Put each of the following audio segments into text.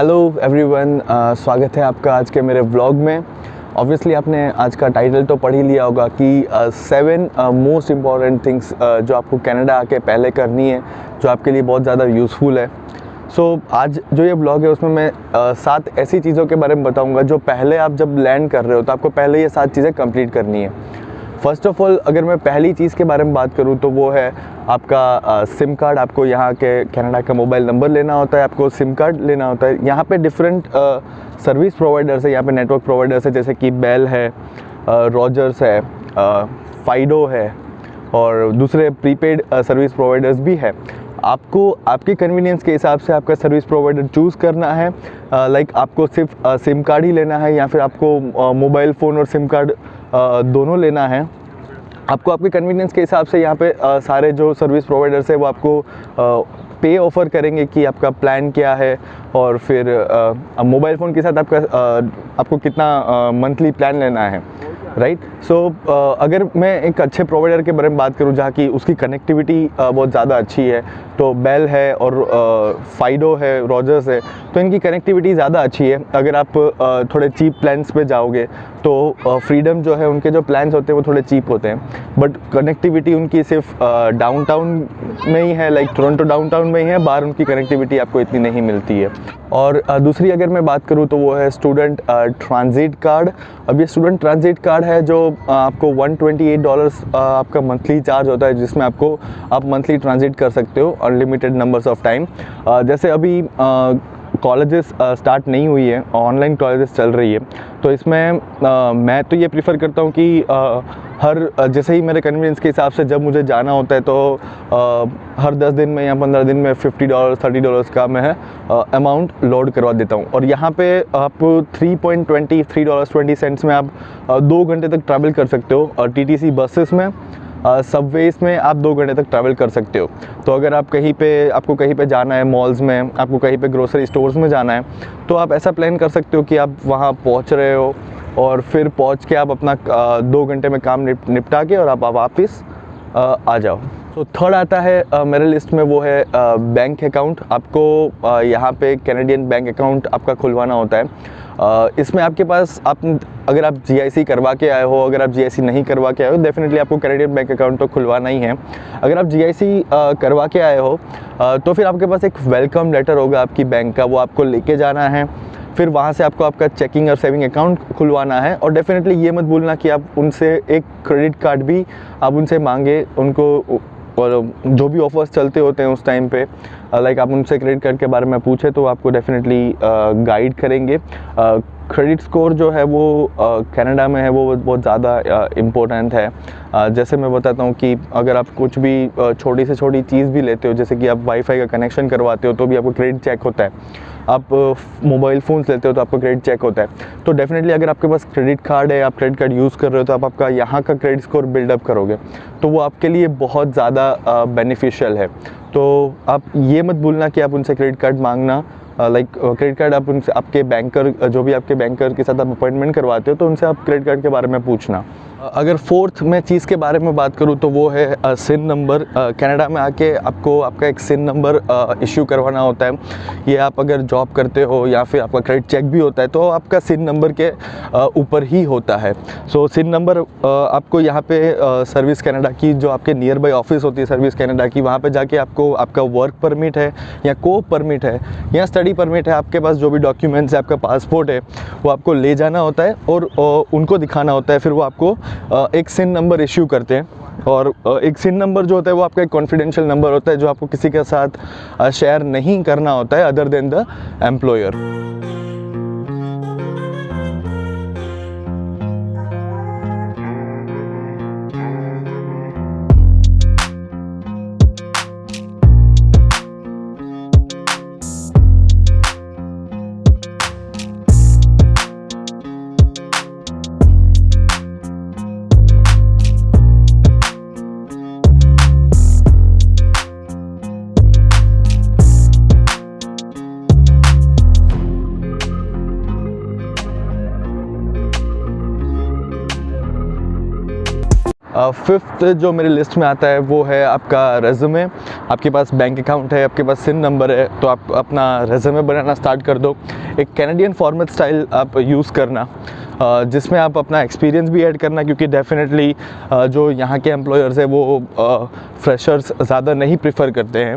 Hello everyone, स्वागत है आपका आज के मेरे व्लॉग में। ऑब्वियसली आपने आज का टाइटल तो पढ़ ही लिया होगा कि 7 मोस्ट इम्पॉर्टेंट थिंग्स जो आपको कनाडा आके पहले करनी है, जो आपके लिए बहुत ज़्यादा यूज़फुल है। आज जो ये व्लॉग है उसमें मैं 7 ऐसी चीज़ों के बारे में बताऊंगा जो पहले आप जब लैंड कर रहे हो तो आपको पहले ये 7 चीज़ें कंप्लीट करनी है। फ़र्स्ट ऑफ़ ऑल, अगर मैं पहली चीज़ के बारे में बात करूँ तो वो है आपका सिम कार्ड। आपको यहाँ के कनाडा का मोबाइल नंबर लेना होता है, आपको सिम कार्ड लेना होता है। यहाँ पे डिफरेंट सर्विस प्रोवाइडर्स है, यहाँ पे नेटवर्क प्रोवाइडर्स है, जैसे कि बेल है, रॉजर्स है, फाइडो है और दूसरे प्रीपेड सर्विस प्रोवाइडर्स भी है। आपको आपके कन्वीनियंस के हिसाब से आपका सर्विस प्रोवाइडर चूज़ करना है। लाइक आपको सिर्फ सिम कार्ड ही लेना है या फिर आपको मोबाइल फ़ोन और सिम कार्ड दोनों लेना है। आपको आपके कन्वीनियंस के हिसाब से यहाँ पे सारे जो सर्विस प्रोवाइडर्स है वो आपको पे ऑफ़र करेंगे कि आपका प्लान क्या है और फिर मोबाइल फ़ोन के साथ आपको कितना मंथली प्लान लेना है, राइट। अगर मैं एक अच्छे प्रोवाइडर के बारे में बात करूँ जहाँ की उसकी कनेक्टिविटी बहुत ज़्यादा अच्छी है, तो बेल है और फाइडो है, रॉजर्स है, तो इनकी कनेक्टिविटी ज़्यादा अच्छी है। अगर आप थोड़े चीप प्लान्स पे जाओगे तो फ्रीडम जो है, उनके जो प्लान्स होते हैं वो थोड़े चीप होते हैं, बट कनेक्टिविटी उनकी सिर्फ डाउनटाउन में ही है, लाइक टोरंटो डाउनटाउन में ही है, बाहर उनकी कनेक्टिविटी आपको इतनी नहीं मिलती है। और दूसरी अगर मैं बात करूँ तो वो है स्टूडेंट ट्रांजिट कार्ड। अब ये स्टूडेंट ट्रांजिट कार्ड है जो आपको $128 आपका मंथली चार्ज होता है, जिसमें आप मंथली ट्रांजिट कर सकते हो अनलिमिटेड नंबर्स ऑफ टाइम। जैसे अभी कॉलेजेस स्टार्ट नहीं हुई है, ऑनलाइन कॉलेजेस चल रही है, तो इसमें मैं तो ये प्रीफर करता हूँ कि जैसे ही मेरे कन्वीनियंस के हिसाब से जब मुझे जाना होता है तो हर 10 दिन में या 15 दिन में $50 $30 का मैं अमाउंट लोड करवा देता हूँ। और यहाँ पे आप $3.20 में आप 2 घंटे तक ट्रैवल कर सकते हो। और TTC बसेस में, सबवेज में आप 2 घंटे तक ट्रैवल कर सकते हो। तो अगर आपको कहीं पे जाना है, मॉल्स में, आपको कहीं पे ग्रोसरी स्टोर्स में जाना है, तो आप ऐसा प्लान कर सकते हो कि आप वहाँ पहुँच रहे हो और फिर पहुँच के आप अपना 2 घंटे में काम निपटा के और आप वापस आ जाओ। तो थर्ड आता है मेरे लिस्ट में, वो है बैंक अकाउंट। आपको यहाँ पे कैनेडियन बैंक अकाउंट आपका खुलवाना होता है। इसमें आपके पास अगर आप GIC करवा के आए हो, अगर आप GIC नहीं करवा के आए हो, डेफिनेटली आपको कैनेडियन बैंक अकाउंट तो खुलवाना ही है। अगर आप GIC करवा के आए हो तो फिर आपके पास एक वेलकम लेटर होगा आपकी बैंक का, वो आपको लेके जाना है। फिर वहाँ से आपको आपका चेकिंग और सेविंग अकाउंट खुलवाना है। और डेफिनेटली ये मत भूलना कि आप उनसे एक क्रेडिट कार्ड भी आप उनसे मांगे उनको, और जो भी ऑफर्स चलते होते हैं उस टाइम पे, लाइक आप उनसे क्रेडिट कार्ड के बारे में पूछे तो आपको डेफिनेटली गाइड करेंगे। क्रेडिट स्कोर जो है वो कनाडा में है वो बहुत ज़्यादा इम्पोर्टेंट है। जैसे मैं बताता हूँ कि अगर आप कुछ भी छोटी से छोटी चीज़ भी लेते हो, जैसे कि आप वाईफाई का कनेक्शन करवाते हो तो भी आपको क्रेडिट चेक होता है। आप मोबाइल फ़ोन्स लेते हो तो आपको क्रेडिट चेक होता है। तो डेफिनेटली अगर आपके पास क्रेडिट कार्ड है, आप क्रेडिट कार्ड यूज़ कर रहे हो, तो आप आपका यहाँ का क्रेडिट स्कोर बिल्डअप करोगे, तो वो आपके लिए बहुत ज़्यादा बेनिफिशियल है। तो आप ये मत भूलना कि आप उनसे क्रेडिट कार्ड मांगना। लाइक क्रेडिट कार्ड आप उनसे, आपके बैंकर, जो भी आपके बैंकर के साथ आप अपॉइंटमेंट करवाते हो, तो उनसे आप क्रेडिट कार्ड के बारे में पूछना। अगर फोर्थ मैं चीज़ के बारे में बात करूँ तो वो है सिन नंबर। कनाडा में आके आपको आपका एक सिन नंबर इश्यू करवाना होता है। ये आप अगर जॉब करते हो या फिर आपका क्रेडिट चेक भी होता है तो आपका सिन नंबर के ऊपर ही होता है। सिन नंबर आपको यहाँ पे सर्विस कनाडा की, जो आपके नियर बाई ऑफिस होती है सर्विस कनाडा की, वहाँ पे जाके आपको आपका वर्क परमिट है या कोप परमिट है या स्टडी परमिट है, आपके पास जो भी डॉक्यूमेंट्स है, आपका पासपोर्ट है, वो आपको ले जाना होता है और उनको दिखाना होता है। फिर वो आपको एक सिन नंबर इश्यू करते हैं। और एक सिन नंबर जो होता है वो आपका एक कॉन्फिडेंशियल नंबर होता है, जो आपको किसी के साथ शेयर नहीं करना होता है other than the employer. Fifth जो मेरी लिस्ट में आता है वो है आपका रेज़्यूमे। आपके पास बैंक अकाउंट है, आपके पास सिन नंबर है, तो आप अपना रेज़्यूमे बनाना स्टार्ट कर दो। एक कैनेडियन फॉर्मेट स्टाइल आप यूज़ करना, जिसमें आप अपना एक्सपीरियंस भी ऐड करना, क्योंकि डेफिनेटली जो यहाँ के एम्प्लॉयर्स है वो फ्रेशर्स ज़्यादा नहीं प्रेफर करते हैं।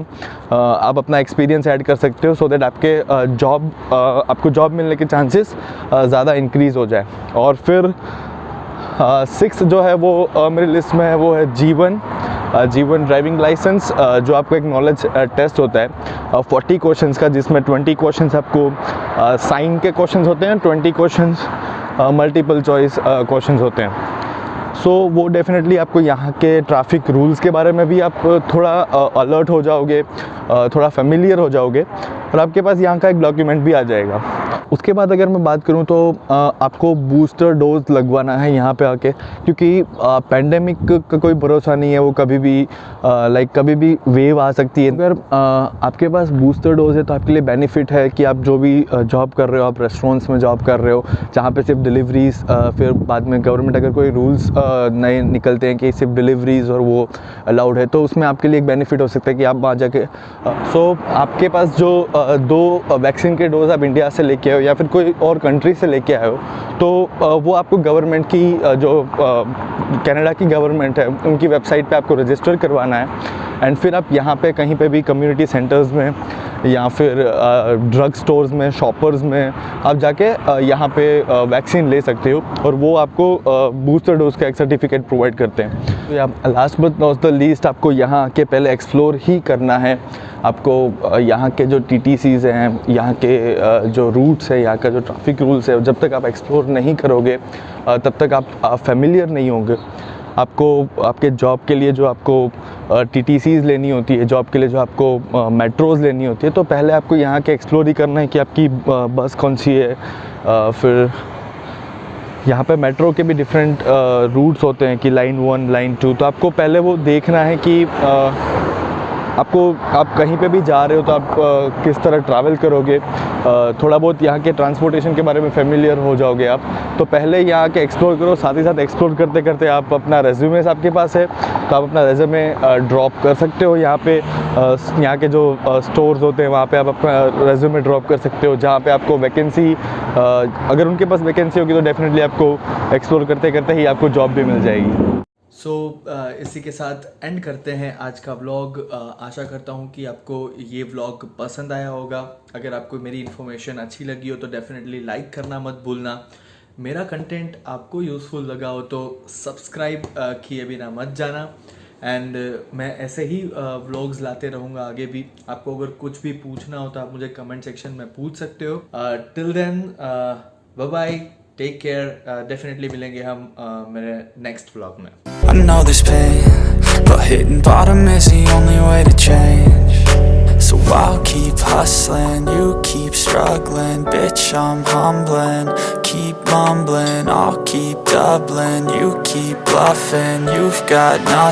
आप अपना एक्सपीरियंस ऐड कर सकते हो, सो दैट आपके आपको जॉब मिलने के चांसेस ज़्यादा इंक्रीज़ हो जाए। और फिर सिक्स जो है वो मेरी लिस्ट में है, वो है जीवन ड्राइविंग लाइसेंस, जो आपको एक नॉलेज टेस्ट होता है 40 क्वेश्चंस का, जिसमें 20 क्वेश्चंस आपको साइन के क्वेश्चंस होते हैं, 20 क्वेश्चंस मल्टीपल चॉइस क्वेश्चंस होते हैं। सो वो डेफिनेटली आपको यहाँ के ट्रैफिक रूल्स के बारे में भी आप थोड़ा अलर्ट हो जाओगे, थोड़ा फेमिलियर हो जाओगे, और आपके पास यहाँ का एक डॉक्यूमेंट भी आ जाएगा। उसके बाद अगर मैं बात करूँ तो आपको बूस्टर डोज लगवाना है यहाँ पे आके, क्योंकि पैंडेमिक का कोई भरोसा नहीं है, वो कभी भी कभी भी वेव आ सकती है। अगर आपके पास बूस्टर डोज है तो आपके लिए बेनिफिट है कि आप जो भी जॉब कर रहे हो, आप रेस्टोरेंट्स में जॉब कर रहे हो जहाँ पे सिर्फ डिलीवरीज, फिर बाद में गवर्नमेंट अगर कोई रूल्स नए निकलते हैं कि सिर्फ डिलीवरीज और वो अलाउड है, तो उसमें आपके लिए एक बेनिफिट हो सकता है कि आप वहाँ जाके आपके पास जो 2 वैक्सीन के डोज आप इंडिया से लेके आए हो या फिर कोई और कंट्री से लेके आए हो, तो वो आपको गवर्नमेंट की जो कनाडा की गवर्नमेंट है उनकी वेबसाइट पे आपको रजिस्टर करवाना है। एंड फिर आप यहाँ पे कहीं पे भी कम्युनिटी सेंटर्स में या फिर ड्रग स्टोर्स में, शॉपर्स में आप जाके यहाँ पे वैक्सीन ले सकते हो, और वो आपको बूस्टर डोज का एक सर्टिफिकेट प्रोवाइड करते हैं। तो आप last but not the least आपको यहाँ के पहले एक्सप्लोर ही करना है। आपको यहाँ के जो TTCs हैं, यहाँ के जो रूट्स है, यहाँ का जो ट्रैफिक रूल्स है, जब तक आप एक्सप्लोर नहीं करोगे तब तक आप फेमिलियर नहीं होंगे। आपको आपके जॉब के लिए जो आपको TTCs लेनी होती है, जॉब के लिए जो आपको मेट्रोज़ लेनी होती है, तो पहले आपको यहाँ के एक्सप्लोर ही करना है कि आपकी बस कौन सी है। फिर यहाँ पे मेट्रो के भी डिफरेंट रूट्स होते हैं कि लाइन 1, लाइन 2, तो आपको पहले वो देखना है कि आप कहीं पे भी जा रहे हो तो आप किस तरह ट्रैवल करोगे। थोड़ा बहुत यहाँ के ट्रांसपोर्टेशन के बारे में फेमिलियर हो जाओगे आप, तो पहले यहाँ के एक्सप्लोर करो। साथ ही साथ एक्सप्लोर करते करते आप अपना रेज्यूमे आपके पास है तो आप अपना रेज्यूमे ड्रॉप कर सकते हो यहाँ पे। यहाँ के जो स्टोर्स होते हैं वहाँ पे आप अपना रेज्यूमे ड्रॉप कर सकते हो, जहाँ पे आपको वैकेंसी, अगर उनके पास वैकेंसी होगी तो डेफिनेटली आपको एक्सप्लोर करते करते ही आपको जॉब भी मिल जाएगी। इसी के साथ एंड करते हैं आज का व्लॉग। आशा करता हूँ कि आपको ये व्लॉग पसंद आया होगा। अगर आपको मेरी इन्फॉर्मेशन अच्छी लगी हो तो डेफिनेटली लाइक करना मत भूलना। मेरा कंटेंट आपको यूज़फुल लगा हो तो सब्सक्राइब किए बिना मत जाना। एंड मैं ऐसे ही व्लॉग्स लाते रहूँगा आगे भी। आपको अगर कुछ भी पूछना हो तो आप मुझे कमेंट सेक्शन में पूछ सकते हो। Till then bye bye, take care. Definitely मिलेंगे हम मेरे नेक्स्ट व्लॉग में। I know this pain, but hitting bottom is the only way to change. So I'll keep hustling, you keep struggling. Bitch, I'm humbling, keep mumbling. I'll keep doubling, you keep bluffing. You've got nothing.